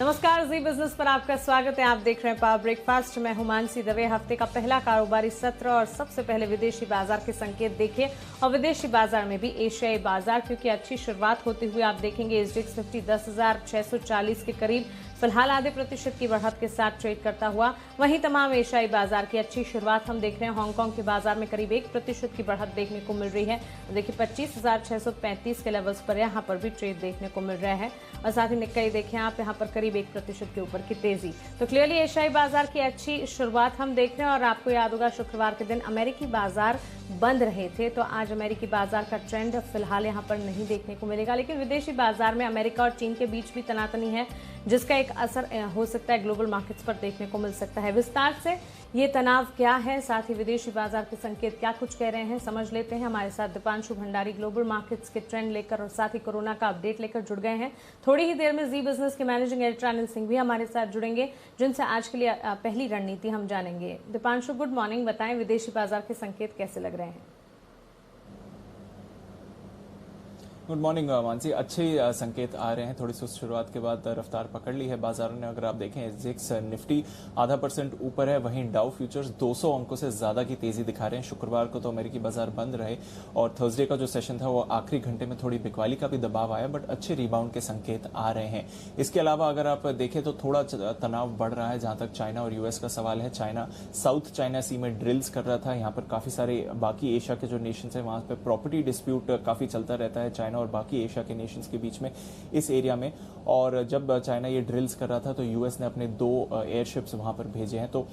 नमस्कार, जी बिजनेस पर आपका स्वागत है। आप देख रहे हैं पावर ब्रेकफास्ट। मैं हूं मानसी दवे। हफ्ते का पहला कारोबारी सत्र और सबसे पहले विदेशी बाजार के संकेत देखिए और विदेशी बाजार में भी एशियाई बाजार क्योंकि अच्छी शुरुआत होते हुए आप देखेंगे एसजीएक्स निफ्टी 10,640 के करीब फिलहाल आधे प्रतिशत की बढ़त के साथ ट्रेड करता हुआ। वहीं तमाम एशियाई बाजार की अच्छी शुरुआत हम देख रहे हैं। हांगकांग के बाजार में करीब 1% की बढ़त देखने को मिल रही है। देखिए 25,635 के लेवल्स पर यहाँ पर भी ट्रेड देखने को मिल रहा है और साथ ही निक्कई देखें आप यहाँ पर करीब 1% के ऊपर की तेजी। तो क्लियरली एशियाई बाजार की अच्छी शुरुआत हम देख रहे हैं और आपको याद होगा शुक्रवार के दिन अमेरिकी बाजार बंद रहे थे, तो आज अमेरिकी बाजार का ट्रेंड फिलहाल यहाँ पर नहीं देखने को मिलेगा। लेकिन विदेशी बाजार में अमेरिका और चीन के बीच भी तनातनी है जिसका एक असर हो सकता है ग्लोबल मार्केट्स पर देखने को मिल सकता है। विस्तार से ये तनाव क्या है, साथ ही विदेशी बाजार के संकेत क्या कुछ कह रहे हैं, समझ लेते हैं। हमारे साथ दीपांशु भंडारी ग्लोबल मार्केट्स के ट्रेंड लेकर और साथ ही कोरोना का अपडेट लेकर जुड़ गए हैं। थोड़ी ही देर में जी बिजनेस के मैनेजिंग एडिटर अनिल सिंह भी हमारे साथ जुड़ेंगे जिनसे आज के लिए पहली रणनीति हम जानेंगे। Deepanshu, good morning. बताएं विदेशी बाजार के संकेत कैसे लग रहे हैं? Good morning Mansi. अच्छे संकेत आ रहे हैं। थोड़ी सुस्त शुरुआत के बाद रफ्तार पकड़ ली है बाजारों ने। अगर आप देखें एसजीएक्स निफ्टी आधा % ऊपर है, वहीं डाउ फ्यूचर्स 200 अंकों से ज्यादा की तेजी दिखा रहे हैं। शुक्रवार को तो अमेरिकी बाजार बंद रहे और थर्सडे का जो सेशन था वो आखिरी घंटे में थोड़ी बिकवाली का भी दबाव आया, बट अच्छे रिबाउंड के संकेत आ रहे हैं। इसके अलावा अगर आप देखें तो थोड़ा तनाव बढ़ रहा है जहां तक चाइना और यूएस का सवाल है। चाइना साउथ चाइना सी में ड्रिल्स कर रहा था। यहाँ पर काफी सारे बाकी एशिया के जो नेशन है वहां पर प्रॉपर्टी डिस्प्यूट काफी चलता रहता है चाइना और बाकी एशिया के नेशंस के बीच में इस एरिया में। और जब चाइना ये ड्रिल्स कर रहा था तो यूएस ने अपने 2 एयरशिप्स वहां पर भेजे हैं, तो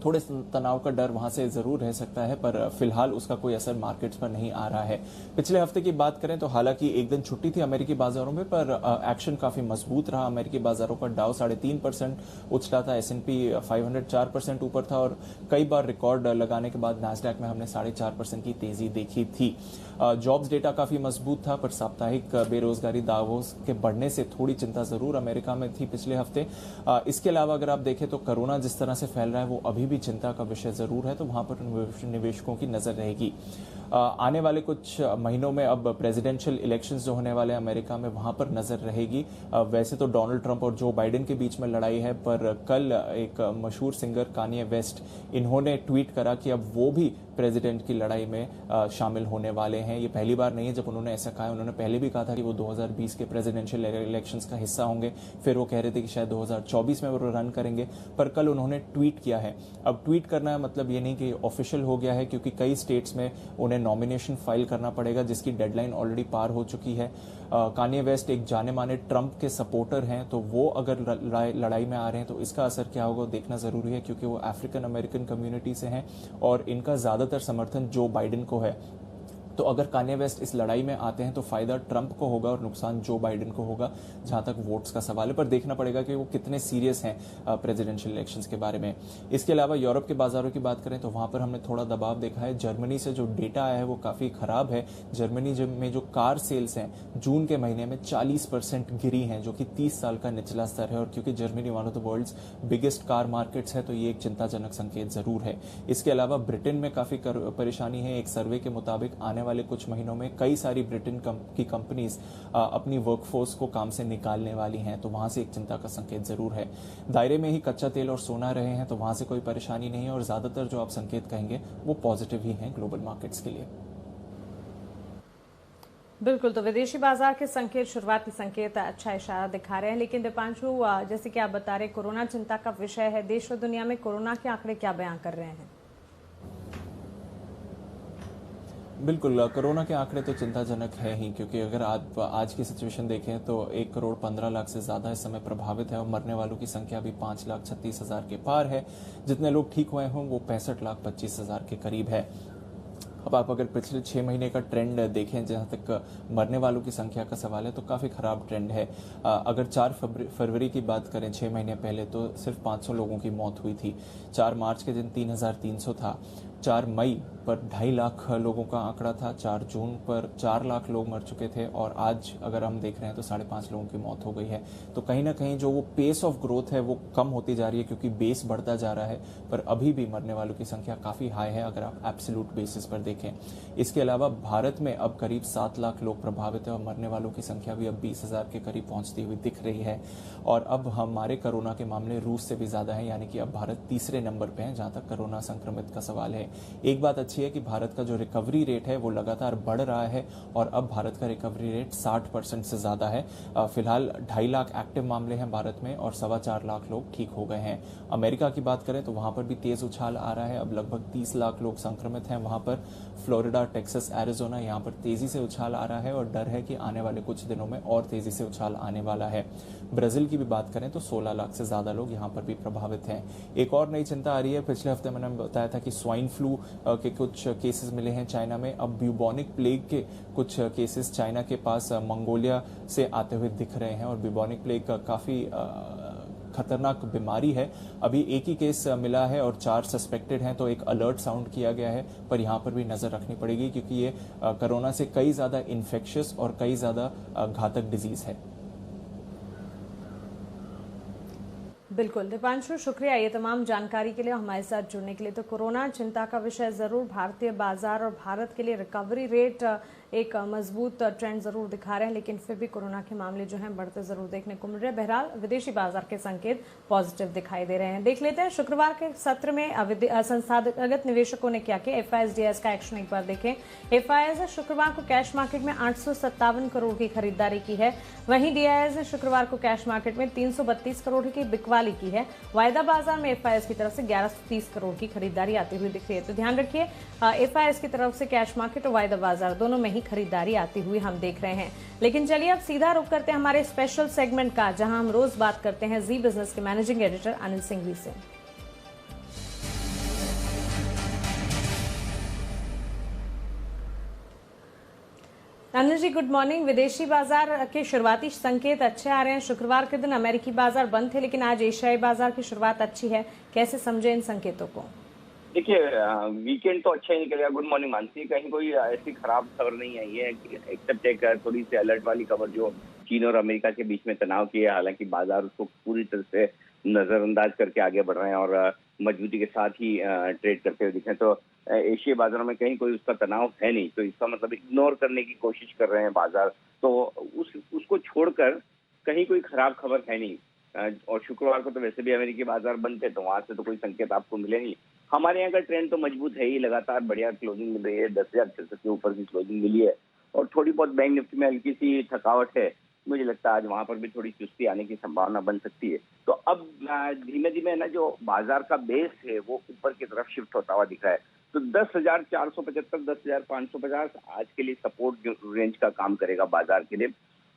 थोड़े तनाव का डर वहां से जरूर रह सकता है, पर फिलहाल उसका कोई असर मार्केट्स पर नहीं आ रहा है। पिछले हफ्ते की बात करें तो हालांकि एक दिन छुट्टी थी अमेरिकी बाजारों में, पर एक्शन काफी मजबूत रहा अमेरिकी बाजारों का। डाउ 3.5% उछला था, S&P 500 4% ऊपर था और कई बार रिकॉर्ड लगाने के बाद नैस्डैक में हमने 4.5% की तेजी देखी थी। जॉब्स डेटा काफी मजबूत था, पर साप्ताहिक बेरोजगारी दावों के बढ़ने से थोड़ी चिंता जरूर अमेरिका में थी पिछले हफ्ते। इसके अलावा अगर आप देखें तो कोरोना जिस तरह से फैल रहा है वो अभी भी चिंता का विषय जरूर है, तो वहां पर निवेशकों की नजर रहेगी। आने वाले कुछ महीनों में अब प्रेसिडेंशियल इलेक्शंस जो होने वाले हैं अमेरिका में, वहां पर नजर रहेगी। वैसे तो डोनाल्ड ट्रंप और जो बाइडेन के बीच में लड़ाई है, पर कल एक मशहूर सिंगर कान्ये वेस्ट, इन्होंने ट्वीट करा कि अब वो भी प्रेसिडेंट की लड़ाई में शामिल होने वाले हैं। ये पहली बार नहीं है जब उन्होंने ऐसा कहा है। उन्होंने पहले भी कहा था कि वो 2020 के प्रेसिडेंशियल इलेक्शंस का हिस्सा होंगे, फिर वो कह रहे थे कि शायद 2024 में वो रन करेंगे, पर कल उन्होंने ट्वीट किया है। अब ट्वीट करना है मतलब ये नहीं कि ऑफिशियल हो गया है, क्योंकि कई स्टेट्स में उन्हें नॉमिनेशन फाइल करना पड़ेगा जिसकी डेडलाइन ऑलरेडी पार हो चुकी है। कान्ये वेस्ट एक जाने माने ट्रंप के सपोर्टर हैं, तो वो अगर लड़ाई में आ रहे हैं तो इसका असर क्या होगा देखना जरूरी है, क्योंकि वो अफ्रीकन अमेरिकन कम्युनिटी से हैं और इनका ज्यादातर समर्थन जो बाइडेन को है। तो अगर कान्ये वेस्ट इस लड़ाई में आते हैं तो फायदा ट्रंप को होगा और नुकसान जो बाइडेन को होगा जहां तक वोट्स का सवाल है। पर देखना पड़ेगा कि वो कितने सीरियस हैं प्रेसिडेंशियल इलेक्शंस के बारे में। इसके अलावा यूरोप के बाजारों की बात करें तो वहां पर हमने थोड़ा दबाव देखा है। जर्मनी से जो डेटा आया है वो काफी खराब है। जर्मनी में जो कार सेल्स हैं जून के महीने में 40% गिरी हैं, जो कि 30 साल का निचला स्तर है। और क्योंकि Germany one of the world's biggest car markets है, तो ये एक चिंताजनक संकेत जरूर है। इसके अलावा ब्रिटेन में काफी परेशानी है। एक सर्वे के मुताबिक आने वाले कुछ महीनों में कई सारी ब्रिटेन की कंपनीज अपनी वर्कफोर्स को काम से निकालने वाली हैं, तो वहां से एक चिंता का संकेत जरूर है। दायरे में ही कच्चा तेल और सोना रहे हैं, तो वहां से कोई परेशानी नहीं है और ज्यादातर जो आप संकेत कहेंगे वो पॉजिटिव ही हैं ग्लोबल मार्केट्स के लिए। बिल्कुल, तो विदेशी बाजार के संकेत, शुरुआती संकेत अच्छा इशारा दिखा रहे हैं। लेकिन दीपांशु, जैसे कि आप बता रहे, कोरोना चिंता का विषय है। देश और दुनिया में कोरोना के आंकड़े क्या बयां कर रहे हैं? बिल्कुल, कोरोना के आंकड़े तो चिंताजनक है ही, क्योंकि अगर आप आज की सिचुएशन देखें तो 1,15,00,000 से ज्यादा इस समय प्रभावित है और मरने वालों की संख्या भी 5,36,000 के पार है। जितने लोग ठीक हुए हों वो 65,25,000 के करीब है। अब आप अगर पिछले 6 महीने का ट्रेंड देखें जहां तक मरने वालों की संख्या का सवाल है, तो काफी खराब ट्रेंड है। अगर 4 फरवरी की बात करें 6 महीने पहले, तो सिर्फ 500 लोगों की मौत हुई थी। 4 मार्च के दिन 3,300 था। 4 मई पर 2.5 लाख लोगों का आंकड़ा था। 4 जून पर 4 लाख लोग मर चुके थे और आज अगर हम देख रहे हैं तो 5.5 लोगों की मौत हो गई है। तो कहीं ना कहीं जो वो पेस ऑफ ग्रोथ है वो कम होती जा रही है, क्योंकि बेस बढ़ता जा रहा है, पर अभी भी मरने वालों की संख्या काफी हाई है अगर आप एब्सोल्यूट बेसिस पर देखें। इसके अलावा भारत में अब करीब 7 लाख लोग प्रभावित हैं और मरने वालों की संख्या भी अब 20,000 के करीब पहुंचती हुई दिख रही है। और अब हमारे कोरोना के मामले रूस से भी ज़्यादा हैं, यानी कि अब भारत तीसरे नंबर पे है जहां तक कोरोना संक्रमित का सवाल है। एक बात अच्छी है कि भारत का जो रिकवरी रेट है वो लगातार बढ़ रहा है और अब भारत का रिकवरी रेट 60% से ज़्यादा है। फिलहाल 2.5 लाख एक्टिव मामले हैं भारत में और 4.25 लाख लोग ठीक हो गए हैं। अमेरिका की बात करें तो वहां पर भी तेज उछाल आ रहा है। अब लगभग 30 लाख लोग संक्रमित हैं वहां पर। फ्लोरिडा, टेक्सास, एरिजोना यहाँ पर तेजी से उछाल आ रहा है और डर है कि आने वाले कुछ दिनों में और तेजी से उछाल आने वाला है। ब्राजील की भी बात करें तो 16 लाख से ज्यादा लोग यहाँ पर भी प्रभावित हैं। एक और नई चिंता आ रही है, पिछले हफ्ते मैंने बताया था कि स्वाइन फ्लू के कुछ केसेस मिले हैं चाइना में। अब ब्यूबोनिक प्लेग के कुछ केसेस चाइना के पास मंगोलिया से आते हुए दिख रहे हैं और ब्यूबोनिक प्लेग काफी खतरनाक बीमारी है। अभी एक ही केस मिला है और 4 सस्पेक्टेड हैं, तो एक अलर्ट साउंड किया गया है, पर यहाँ पर भी नजर रखनी पड़ेगी क्योंकि ये कोरोना से कई ज्यादा इन्फेक्शियस और कई ज्यादा घातक डिजीज है। बिल्कुल दीपांशु, शुक्रिया ये तमाम जानकारी के लिए, हमारे साथ जुड़ने के लिए। तो कोरोना चिंता का विषय जरूर, भारतीय बाजार और भारत के लिए रिकवरी रेट एक मजबूत ट्रेंड जरूर दिखा रहे हैं, लेकिन फिर भी कोरोना के मामले जो हैं बढ़ते जरूर देखने को मिल रहे हैं। बहरहाल विदेशी बाजार के संकेत पॉजिटिव दिखाई दे रहे हैं। देख लेते हैं शुक्रवार के सत्र में संस्थागत निवेशकों ने क्या किया। FIS का एक्शन एक बार देखें। FIS शुक्रवार को कैश मार्केट में 857 करोड़ की खरीदारी की है। वहीं DIS ने शुक्रवार को कैश मार्केट में 332 करोड़ की बिकवाली की है। वायदा बाजार में FIS की तरफ से 1130 करोड़ की खरीदारी आती हुई दिख रही है। तो ध्यान रखिए, FIS की तरफ से कैश मार्केट और वायदा बाजार दोनों में ही खरीदारी आती हुई हम देख रहे हैं। लेकिन चलिए अब सीधा रुख करते हैं हमारे स्पेशल सेगमेंट का, जहां हम रोज बात करते हैं जी बिजनेस के मैनेजिंग एडिटर अनिल सिंघवी से। Anil ji good morning. विदेशी बाजार के शुरुआती संकेत अच्छे आ रहे हैं। शुक्रवार के दिन अमेरिकी बाजार बंद थे, लेकिन आज एशियाई बाजार की शुरुआत अच्छी है। कैसे समझे इन संकेतों को? देखिए, वीकेंड तो अच्छा ही निकलेगा। Good morning Mansi. कहीं कोई ऐसी खराब खबर नहीं आई है, एक्सेप्ट एक थोड़ी सी अलर्ट वाली खबर जो चीन और अमेरिका के बीच में तनाव की है। हालांकि बाजार उसको पूरी तरह से नजरअंदाज करके आगे बढ़ रहे हैं और मजबूती के साथ ही ट्रेड करते हुए दिखे। तो एशियाई बाजारों में कहीं कोई उसका तनाव है नहीं, तो इसका मतलब इग्नोर करने की कोशिश कर रहे हैं बाजार। तो उसको छोड़कर कहीं कोई खराब खबर है नहीं। और शुक्रवार को तो वैसे भी अमेरिकी बाजार बंद थे, तो वहां से तो कोई संकेत आपको मिले नहीं। हमारे यहाँ का ट्रेंड तो मजबूत है ही, लगातार बढ़िया क्लोजिंग मिल रही है। 10,600 के ऊपर की क्लोजिंग मिली है और थोड़ी बहुत बैंक निफ्टी में हल्की सी थकावट है। मुझे लगता है आज वहां पर भी थोड़ी चुस्ती आने की संभावना बन सकती है। तो अब धीमे धीमे ना जो बाजार का बेस है वो ऊपर की तरफ शिफ्ट होता हुआ दिख रहा है। तो 10,475, 10,550 आज के लिए सपोर्ट रेंज का काम करेगा बाजार के लिए,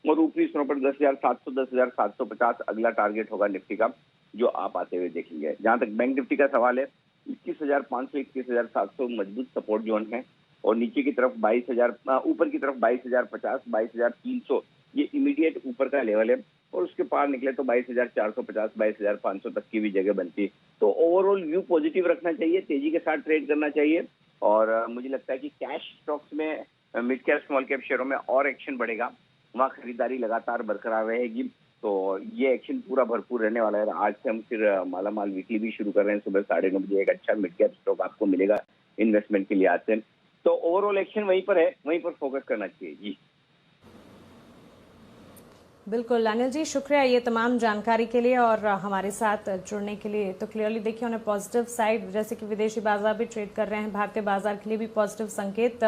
और ऊपरी स्तरों पर 10,700, 10,750 अगला टारगेट होगा निफ्टी का, जो आप आते हुए देखेंगे। जहां तक बैंक निफ्टी का सवाल है, 21,500, 21,700 मजबूत सपोर्ट जोन है और नीचे की तरफ 22,000, ऊपर की तरफ 22,050, 22,300 ये इमीडिएट ऊपर का लेवल है। और उसके पार निकले तो 22,450, 22,500 तक की भी जगह बनती है। तो ओवरऑल व्यू पॉजिटिव रखना चाहिए, तेजी के साथ ट्रेड करना चाहिए। और मुझे लगता है कि कैश स्टॉक्स में, मिड कैप स्मॉल कैप शेयरों में और एक्शन बढ़ेगा, वहाँ खरीदारी लगातार बरकरार रहेगी। तो ये एक्शन पूरा भरपूर रहने वाला है। आज से हम फिर मालामाल वीकली भी शुरू कर रहे हैं। सुबह 9:30 बजे एक अच्छा मिड कैप स्टॉक आपको मिलेगा इन्वेस्टमेंट के लिए आज से। तो ओवरऑल एक्शन वहीं पर है, वहीं पर फोकस करना चाहिए जी। बिल्कुल अनिल जी, शुक्रिया ये तमाम जानकारी के लिए और हमारे साथ जुड़ने के लिए। तो क्लियरली देखिए उन्हें पॉजिटिव साइड, जैसे कि विदेशी बाजार भी ट्रेड कर रहे हैं, भारतीय बाजार के लिए भी पॉजिटिव संकेत।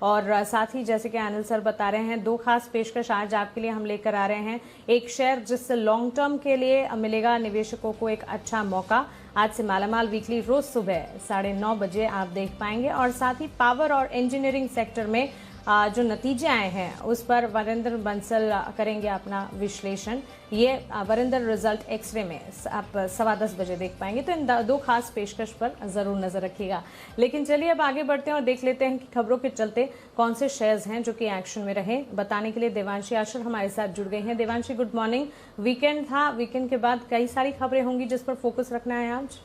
और साथ ही जैसे कि अनिल सर बता रहे हैं, 2 खास पेशकश आज आपके लिए हम लेकर आ रहे हैं। एक शेयर जिससे लॉन्ग टर्म के लिए मिलेगा निवेशकों को एक अच्छा मौका। आज से मालामाल वीकली रोज सुबह 9:30 बजे आप देख पाएंगे। और साथ ही पावर और इंजीनियरिंग सेक्टर में जो नतीजे आए हैं उस पर वरिंदर बंसल करेंगे अपना विश्लेषण। ये वरिंदर रिजल्ट एक्सरे में आप 10:15 बजे देख पाएंगे। तो इन 2 खास पेशकश पर जरूर नजर रखिएगा। लेकिन चलिए अब आगे बढ़ते हैं और देख लेते हैं कि खबरों के चलते कौन से शेयर्स हैं जो कि एक्शन में रहे। बताने के लिए देवांशी आशर हमारे साथ जुड़ गई हैं। Devanshi good morning. वीकेंड था, वीकेंड के बाद कई सारी खबरें होंगी जिस पर फोकस रखना है आज।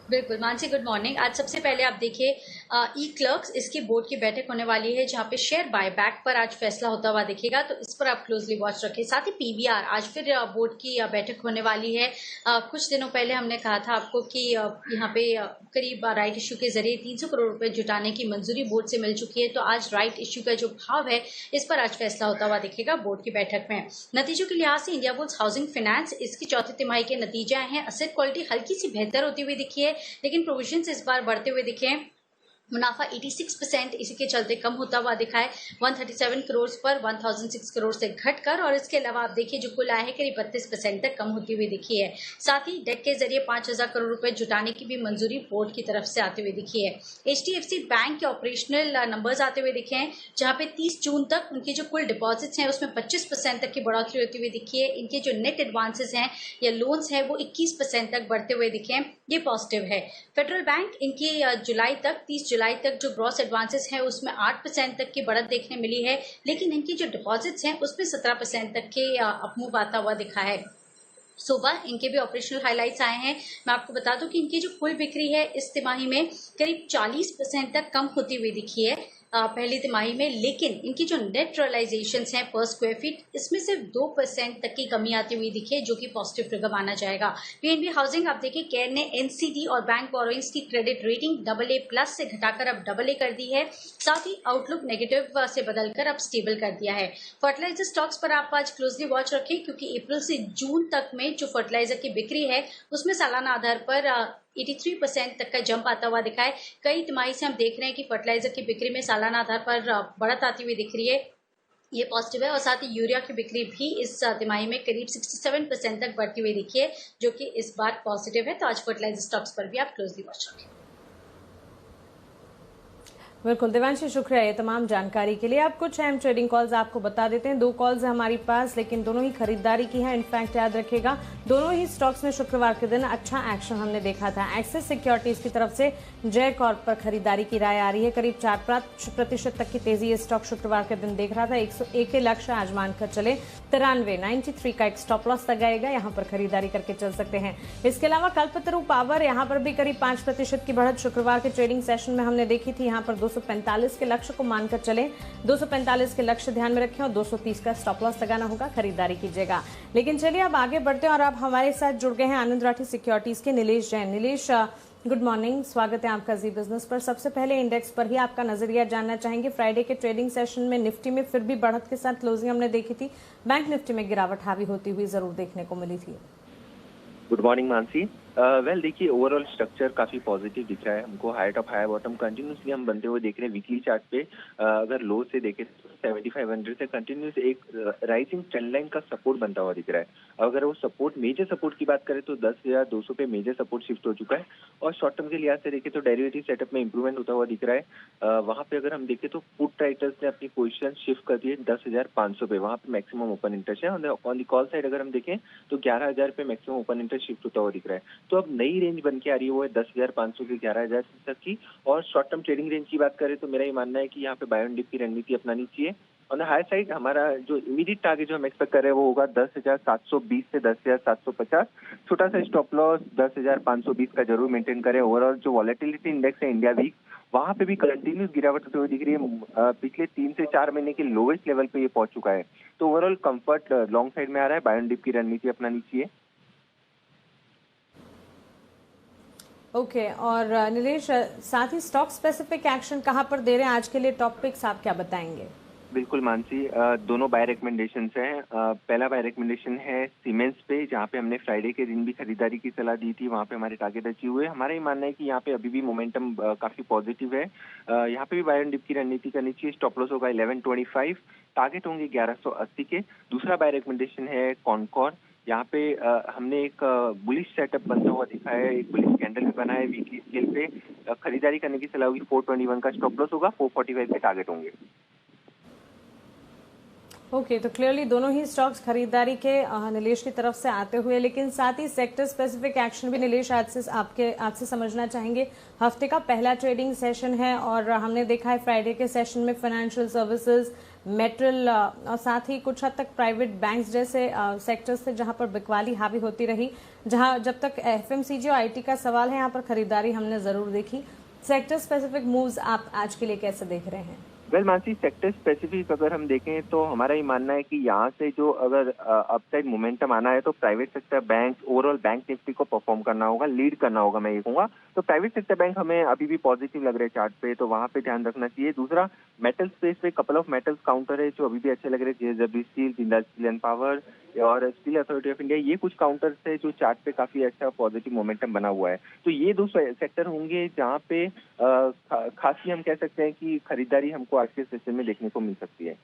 बिल्कुल मानसी, गुड मॉर्निंग। आज सबसे पहले आप देखिए ई क्लर्क्स, इसकी बोर्ड की बैठक होने वाली है जहां पे शेयर बायबैक पर आज फैसला होता हुआ दिखेगा, तो इस पर आप क्लोजली वॉच रखें। साथ ही पीवीआर आज फिर बोर्ड की बैठक होने वाली है। कुछ दिनों पहले हमने कहा था आपको कि यहाँ पे करीब राइट इश्यू के जरिए 300 करोड़ रुपए जुटाने की मंजूरी बोर्ड से मिल चुकी है, तो आज राइट इश्यू का जो भाव है इस पर आज फैसला होता हुआ दिखेगा बोर्ड की बैठक में। नतीजों के लिहाज से इंडिया बुल्स हाउसिंग फाइनेंस, इसकी चौथी तिमाही के नतीजे आए हैं। असेट क्वालिटी हल्की सी बेहतर होती हुई दिखी है, लेकिन प्रोविजन इस बार बढ़ते हुए दिखे हैं। मुनाफा 86% इसी के चलते कम होता हुआ दिखा है, 137 करोड़ पर 1006 करोड़ से घटकर। और इसके अलावा आप देखिए जो कुल आय है करीब 32% तक कम होती हुई दिखी है। साथ ही डेट के जरिए 5000 करोड़ रुपए जुटाने की भी मंजूरी बोर्ड की तरफ से आते हुए दिखी है। HDFC बैंक के ऑपरेशनल नंबर्स आते हुए दिखे हैं, जहां पे 30 जून तक उनकी जो कुल डिपॉजिट्स हैं उसमें 25% तक की बढ़ोतरी होती हुई दिखी है। इनके जो नेट एडवांसेस हैं या लोन्स हैं वो 21% तक बढ़ते हुए दिखे हैं, ये पॉजिटिव है। फेडरल बैंक, इनकी जुलाई तक 30 जुलाई तक जो ग्रॉस एडवांसेस है उसमें 8% तक की बढ़त देखने मिली है, लेकिन इनकी जो डिपॉजिट्स हैं उसमें 17% तक के अपमूव आता हुआ दिखा है। सुबह इनके भी ऑपरेशनल हाइलाइट्स आए हैं। मैं आपको बता दूं कि इनकी जो कुल बिक्री है इस तिमाही में करीब 40% तक कम होती हुई दिखी है पहली तिमाही में, लेकिन इनकी जो नेट रियलाइजेशंस हैं पर स्क्वायर फीट इसमें सिर्फ 2% तक की कमी आती हुई दिखी है, जो कि पॉजिटिव फिगर माना जाएगा। पीएनबी हाउसिंग, आप देखिए केयर ने एनसीडी और बैंक बोरोइंग्स की क्रेडिट रेटिंग AA+ से घटाकर अब AA कर दी है। साथ ही आउटलुक नेगेटिव से बदलकर अब स्टेबल कर दिया है। फर्टिलाइजर स्टॉक्स पर आप आज क्लोजली वॉच रखें, क्योंकि अप्रैल से जून तक में जो फर्टिलाइजर की बिक्री है उसमें सालाना आधार पर 83% तक का जंप आता हुआ दिखा है। कई तिमाही से हम देख रहे हैं कि फर्टिलाइजर की बिक्री में सालाना आधार पर बढ़त आती हुई दिख रही है, ये पॉजिटिव है। और साथ ही यूरिया की बिक्री भी इस तिमाही में करीब 67% तक बढ़ती हुई दिखी है, जो कि इस बार पॉजिटिव है। तो आज फर्टिलाइजर स्टॉक्स पर भी आप क्लोजली वॉच रखें। बिल्कुल देवांशी, शुक्रिया ये तमाम जानकारी के लिए। अब कुछ अहम ट्रेडिंग कॉल्स आपको बता देते हैं। 2 कॉल्स है हमारे पास, लेकिन दोनों ही खरीदारी की है। इनफैक्ट याद रखिएगा दोनों ही स्टॉक्स में शुक्रवार के दिन अच्छा एक्शन हमने देखा था। एक्सिस सिक्योरिटीज की तरफ से जय कॉर्प पर खरीदारी की राय आ रही है। करीब 4% तक की तेजी ये स्टॉक शुक्रवार के दिन देख रहा था। 101 के लक्ष्य आजमान कर चले। 93 का एक स्टॉप लॉस लगाएगा, यहाँ पर खरीदारी करके चल सकते हैं। इसके अलावा कल्पतरू पावर, यहाँ पर भी करीब 5% की बढ़त शुक्रवार के ट्रेडिंग सेशन में हमने देखी थी। यहाँ पर 245 के लक्ष्य को मानकर चले, 245 के लक्ष्य ध्यान में रखें और 230 का स्टॉप लॉस लगाना होगा, खरीदारी कीजिएगा। लेकिन चलिए अब आगे बढ़ते हैं और अब हमारे साथ जुड़ गए हैं आनंद राठी सिक्योरिटीज के नीलेश जैन। नीलेश, गुड मॉर्निंग, स्वागत है आपका जी बिजनेस पर। सबसे पहले इंडेक्स पर ही आपका नजरिया जानना चाहेंगे। फ्राइडे के ट्रेडिंग सेशन में निफ्टी में फिर भी बढ़त के साथ क्लोजिंग हमने देखी थी, बैंक निफ्टी में गिरावट हावी होती हुई जरूर देखने को मिली थी। Good morning Mansi. वेल देखिए, ओवरऑल स्ट्रक्चर काफी पॉजिटिव दिख रहा है हमको। High top high bottom continuously हम बनते हुए देख रहे हैं। वीकली चार्ट पे अगर लो से देखें तो 7500 से कंटिन्यूस एक राइजिंग ट्रेंड लाइन का सपोर्ट बनता हुआ दिख रहा है। अगर वो सपोर्ट, मेजर सपोर्ट की बात करें तो 10,200 पे मेजर सपोर्ट शिफ्ट हो चुका है। और शॉर्ट टर्म के लिहाज से देखें तो डेरिवेटिव सेटअप में इंप्रूवमेंट होता हुआ दिख रहा है। वहां पे अगर हम देखें तो पुट राइटर्स ने अपनी पोजिशन शिफ्ट कर दी है 10,500 पे, वहां पे मैक्सिमम ओपन इंटरेस्ट है। ऑन दी कॉल साइड अगर हम देखें तो 11,000 पे मैक्सिमम ओपन इंटरेस्ट शिफ्ट होता हुआ दिख रहा है। तो अब नई रेंज बन के आ रही है, वो है 10,500 से 11,000 तक की। और शॉर्ट टर्म ट्रेडिंग रेंज की बात करें तो मेरा ये मानना है कि यहाँ पे बाय ऑन डिप की रणनीति अपनानी चाहिए। ऑन द हाई साइड हमारा जो इमीडिएट टारगेट जो हम एक्सपेक्ट कर रहे हैं वो होगा 10,720 से 10,750। छोटा सा स्टॉप लॉस 10,520 का जरूर मेंटेन करें। ओवरऑल जो वॉलेटिलिटी इंडेक्स है इंडिया वीक, वहां पे भी कंटिन्यूस गिरावट होते हुए दिख रही है। पिछले 3 से 4 महीने के लोवेस्ट लेवल पे ये पहुंच चुका है। तो ओवरऑल कंफर्ट लॉन्ग साइड में आ रहा है, बाय ऑन डिप की रणनीति अपनानी चाहिए। ओके, और नीलेश साथ ही स्टॉक स्पेसिफिक एक्शन कहां पर दे रहे हैं आज के लिए? टॉप पिक्स आप क्या बताएंगे? बिल्कुल मानसी, दोनों बाय रिकमेंडेशन हैं। पहला बाय रिकमेंडेशन है सीमेंस पे, जहाँ पे हमने फ्राइडे के दिन भी खरीदारी की सलाह दी थी। वहाँ पे हमारे टारगेट अचीव हुए। हमारा ये मानना है कि यहाँ पे अभी भी मोमेंटम काफी पॉजिटिव है। यहाँ पे भी बाय ऑन डिप की रणनीति करनी चाहिए। स्टॉप लॉस होगा 1125, टारगेट होंगे 1180 के। दूसरा बाय रिकमेंडेशन है कॉनकॉर। यहाँ पे हमने एक बुलिश सेटअप बनता हुआ दिखा है, एक बुलिश कैंडल भी बना है वीकली स्केल पे। खरीदारी करने की सलाह होगी। 421 का स्टॉप लॉस होगा, 445 के टारगेट होंगे। ओके, तो क्लियरली दोनों ही स्टॉक्स खरीदारी के नीलेश की तरफ से आते हुए, लेकिन साथ ही सेक्टर स्पेसिफिक एक्शन भी नीलेश आज से आपसे समझना चाहेंगे। हफ्ते का पहला ट्रेडिंग सेशन है और हमने देखा है फ्राइडे के सेशन में फाइनेंशियल सर्विसेज, मेटल और साथ ही कुछ हद तक प्राइवेट बैंक्स जैसे सेक्टर्स थे जहां पर बिकवाली हावी होती रही, जहां जब तक एफएमसीजी और आईटी का सवाल है यहाँ पर खरीदारी हमने जरूर देखी। सेक्टर स्पेसिफिक मूव्स आप आज के लिए कैसे देख रहे हैं? वेल मानसी, सेक्टर स्पेसिफिक अगर हम देखें तो हमारा ये मानना है कि यहाँ से जो अगर अपसाइड मोमेंटम आना है तो private sector bank, overall bank Nifty को परफॉर्म करना होगा, लीड करना होगा, मैं ये कहूँगा। तो प्राइवेट सेक्टर बैंक हमें अभी भी पॉजिटिव लग रहे हैं चार्ट पे, तो वहाँ पे ध्यान रखना चाहिए। दूसरा, मेटल स्पेस पे कपल ऑफ मेटल्स काउंटर है जो अभी भी अच्छे लग रहे हैं, JSW steel, Jindal steel and power और स्टील अथॉरिटी ऑफ इंडिया। ये कुछ काउंटर्स है जो चार्ट पे काफी अच्छा पॉजिटिव मोमेंटम बना हुआ है। तो ये दो सेक्टर होंगे जहाँ पे खासी हम कह सकते हैं कि खरीदारी हमको आज के सेशन में देखने को मिल सकती है।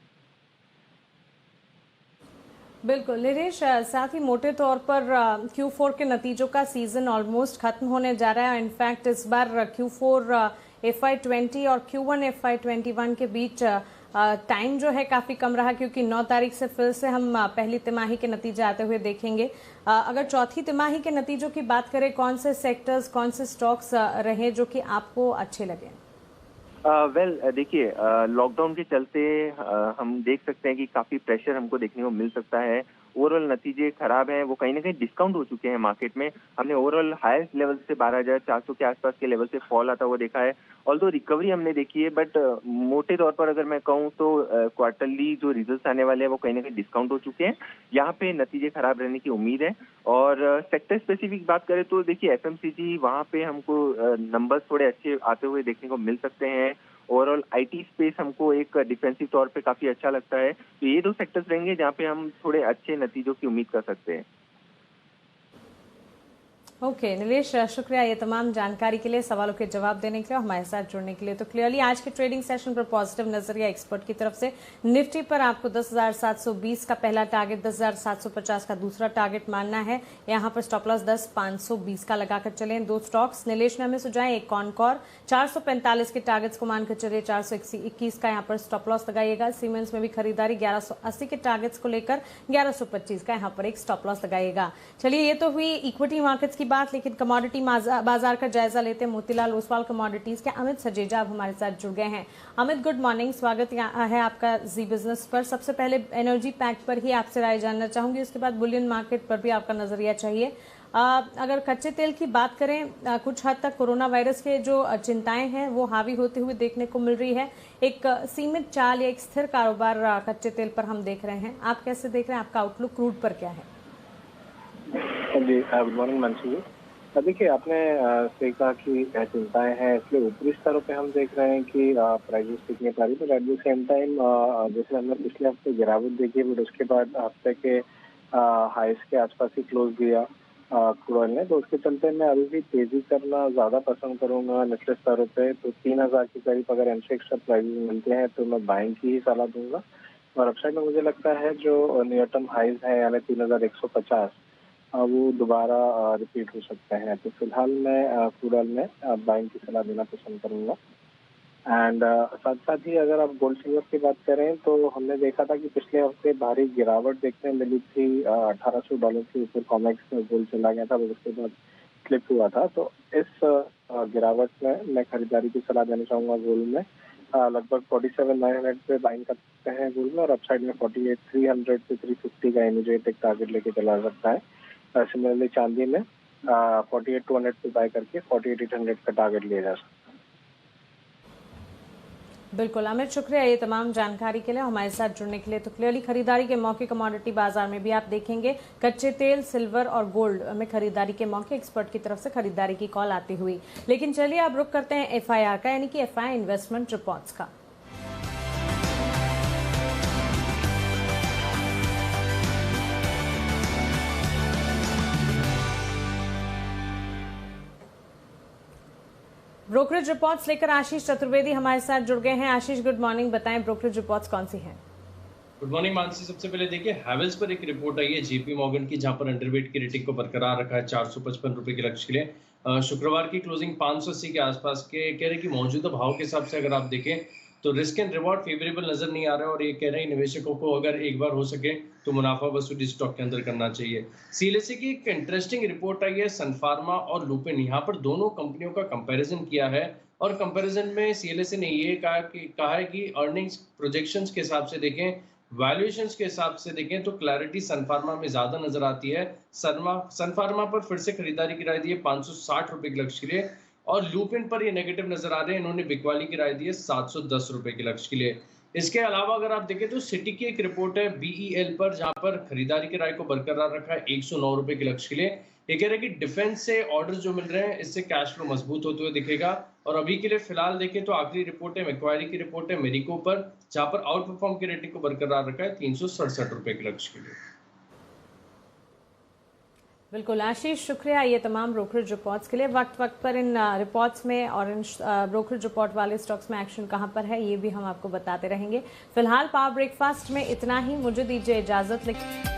बिल्कुल निलेश, साथ ही मोटे तौर पर Q4 के नतीजों का सीजन ऑलमोस्ट खत्म होने जा रहा है। इनफैक्ट इस बार Q4 FY20 और Q1 FY21 के बीच टाइम जो है काफी कम रहा, क्योंकि 9 तारीख से फिर से हम पहली तिमाही के नतीजे आते हुए देखेंगे। अगर चौथी तिमाही के नतीजों की बात करें, कौन से सेक्टर्स, कौन से स्टॉक्स रहे जो कि आपको अच्छे लगे? वेल देखिए, लॉकडाउन के चलते हम देख सकते हैं कि काफी प्रेशर हमको देखने को मिल सकता है। ओवरऑल नतीजे खराब हैं, वो कहीं ना कहीं डिस्काउंट हो चुके हैं मार्केट में। हमने ओवरऑल हाईएस्ट लेवल से 12,400 के आसपास के लेवल से फॉल आता हुआ देखा है। ऑल्दो रिकवरी हमने देखी है, बट मोटे तौर पर अगर मैं कहूँ तो क्वार्टरली जो रिजल्ट्स आने वाले हैं वो कहीं ना कहीं डिस्काउंट हो चुके हैं। यहाँ पे नतीजे खराब रहने की उम्मीद है। और सेक्टर स्पेसिफिक बात करें तो देखिए, एफएमसीजी वहाँ पे हमको नंबर्स थोड़े अच्छे आते हुए देखने को मिल सकते हैं। ओवरऑल आईटी स्पेस हमको एक डिफेंसिव तौर पे काफी अच्छा लगता है। तो ये दो सेक्टर्स रहेंगे जहाँ पे हम थोड़े अच्छे नतीजों की उम्मीद कर सकते हैं। ओके निलेश, शुक्रिया ये तमाम जानकारी के लिए, सवालों के जवाब देने के लिए, हमारे साथ जुड़ने के लिए। तो क्लियरली आज के ट्रेडिंग सेशन पर पॉजिटिव नजरिया एक्सपर्ट की तरफ से। निफ्टी पर आपको 10,720 का पहला टारगेट, 10,750 का दूसरा टारगेट मानना है। यहाँ पर स्टॉप लॉस 10,520 का लगाकर चलें। दो स्टॉक्स निलेश ने हमें सुझाए, एक कॉनकॉर 445 के टारगेट्स को मानकर चलिए, 421 का यहाँ पर स्टॉप लॉस लगाइएगा। सीमेंस में भी खरीदारी 1180 के टारगेट्स को लेकर 1125 का यहाँ पर एक स्टॉप लॉस लगाइएगा। चलिए, ये तो हुई इक्विटी मार्केट्स की बात, लेकिन कमोडिटी बाजार का जायजा लेते हैं मोतीलाल ओसवाल कमोडिटीज के अमित सजेजा अब हमारे साथ जुड़ गए हैं। अमित, गुड मॉर्निंग, स्वागत है आपका जी बिजनेस पर। सबसे पहले एनर्जी पैक्ट पर ही आपसे राय जानना चाहूंगी, उसके बाद बुलियन मार्केट पर भी आपका नजरिया चाहिए। अगर कच्चे तेल की बात करें, कुछ हद तक कोरोना वायरस के जो चिंताएं हैं वो हावी होते हुए देखने को मिल रही है। एक सीमित चाल या एक स्थिर कारोबार कच्चे तेल पर हम देख रहे हैं। आप कैसे देख रहे हैं, आपका आउटलुक क्रूड पर क्या है? जी, गुड मॉर्निंग मंशी जी। देखिए, आपने से कहा कि चिंताएं हैं, इसलिए ऊपरी स्तरों पे हम देख रहे हैं कि प्राइसेस टिकने पा रही, but at the same time जैसे हमने पिछले हफ्ते गिरावट देखी, बट उसके बाद हफ्ते के हाइस के आसपास ही क्लोज दिया क्रूड ऑयल ने, तो उसके चलते मैं अभी भी तेजी करना ज्यादा पसंद करूंगा निचले स्तरों पे। तो 3,000 के करीब अगर एमसी एक्स्ट्रा प्राइसेस मिलते हैं तो मैं बाइंग की ही सलाह दूंगा। और अपसाइड में मुझे लगता है जो नियर टर्म हाइज है यानी 3,150 वो दोबारा रिपीट हो सकते हैं। तो फिलहाल मैं क्रूड ऑयल में बाइंग की सलाह देना पसंद करूंगा। एंड साथ साथ ही अगर आप गोल्ड सिल्वर की बात करें तो हमने देखा था कि पिछले हफ्ते भारी गिरावट देखने मिली थी, $1,800 के ऊपर कॉमेक्स में गोल्ड चला गया था, उसके बाद स्लिप हुआ था। तो इस गिरावट में मैं खरीदारी की सलाह देना चाहूंगा गोल्ड में। लगभग 47,900 पे बाइंग कर सकते हैं गोल्ड में, और अपसाइड में 48,300 से 350 का इमीडिएट एक टारगेट लेके चला सकता है। सिमिलरली चांदी में 48,200 पे बाय करके 48,800 का टारगेट लिया जा सकता है। बिल्कुल अमित, शुक्रिया ये तमाम जानकारी के लिए, हमारे साथ जुड़ने के लिए। तो क्लियरली खरीदारी के मौके कमोडिटी बाजार में भी आप देखेंगे कच्चे तेल, सिल्वर और गोल्ड में खरीदारी के मौके एक्सपर्ट की तरफ से खरीदारी की कॉल आती हुई। लेकिन चलिए अब रुक करते हैं FIR का, यानी कि FI इन्वेस्टमेंट रिपोर्ट्स का। ब्रोकरेज रिपोर्ट्स लेकर आशीष चतुर्वेदी हमारे साथ जुड़ गए हैं। आशीष, गुड मॉर्निंग, बताएं ब्रोकरेज रिपोर्ट्स कौन सी हैं? Good morning Mansi. सबसे पहले देखिए, हैवेल्स पर एक रिपोर्ट आई है JP मॉर्गन की, जहां पर अंडरवेट की रेटिंग को बरकरार रखा है 455 रुपए के लक्ष्य के लिए। शुक्रवार की क्लोजिंग 580 के आसपास के कह रहे कि मौजूदा भाव के हिसाब से अगर आप देखें तो रिस्क एंड रिवॉर्ड फेवरेबल नजर नहीं आ रहा है, और ये कह रहे हैं निवेशकों को अगर एक बार हो सके तो मुनाफा वसूली स्टॉक के अंदर करना चाहिए। CLSA की एक इंटरेस्टिंग रिपोर्ट आई है, सन फार्मा और लुपिन, यहाँ पर दोनों कंपनियों का कंपैरिजन किया है और कंपैरिजन में सीएलएसए ने ये कहा है कि अर्निंग्स प्रोजेक्शंस के हिसाब से देखें, वैल्यूएशंस के हिसाब से देखें तो क्लैरिटी सन फार्मा में ज्यादा नजर आती है। सन फार्मा पर फिर से खरीदारी की राय दी है 560 रुपए के लक्ष्य के लिए, और लूपिन पर ये नेगेटिव नजर आ रहे हैं, इन्होंने बिकवाली की राय दी है 710 रुपए के लक्ष्य के लिए। इसके अलावा अगर आप देखें तो सिटी की एक रिपोर्ट है बीईएल पर, जहां पर खरीदारी की राय को बरकरार रखा है 109 रुपए के लक्ष्य के लिए। ये कह रहे हैं कि डिफेंस से ऑर्डर जो मिल रहे हैं इससे कैश फ्लो मजबूत होते हुए दिखेगा। और अभी के लिए फिलहाल देखें तो आखिरी रिपोर्ट है मैक्वायरी की रिपोर्ट है मेरिको पर, जहां पर आउट परफॉर्म की रेटिंग को बरकरार रखा है 367 रुपए के लक्ष्य के लिए। बिल्कुल आशीष, शुक्रिया ये तमाम ब्रोकरेज रिपोर्ट्स के लिए। वक्त वक्त पर इन रिपोर्ट्स में और इन ब्रोकरेज रिपोर्ट वाले स्टॉक्स में एक्शन कहां पर है ये भी हम आपको बताते रहेंगे। फिलहाल पावर ब्रेकफास्ट में इतना ही, मुझे दीजिए इजाजत।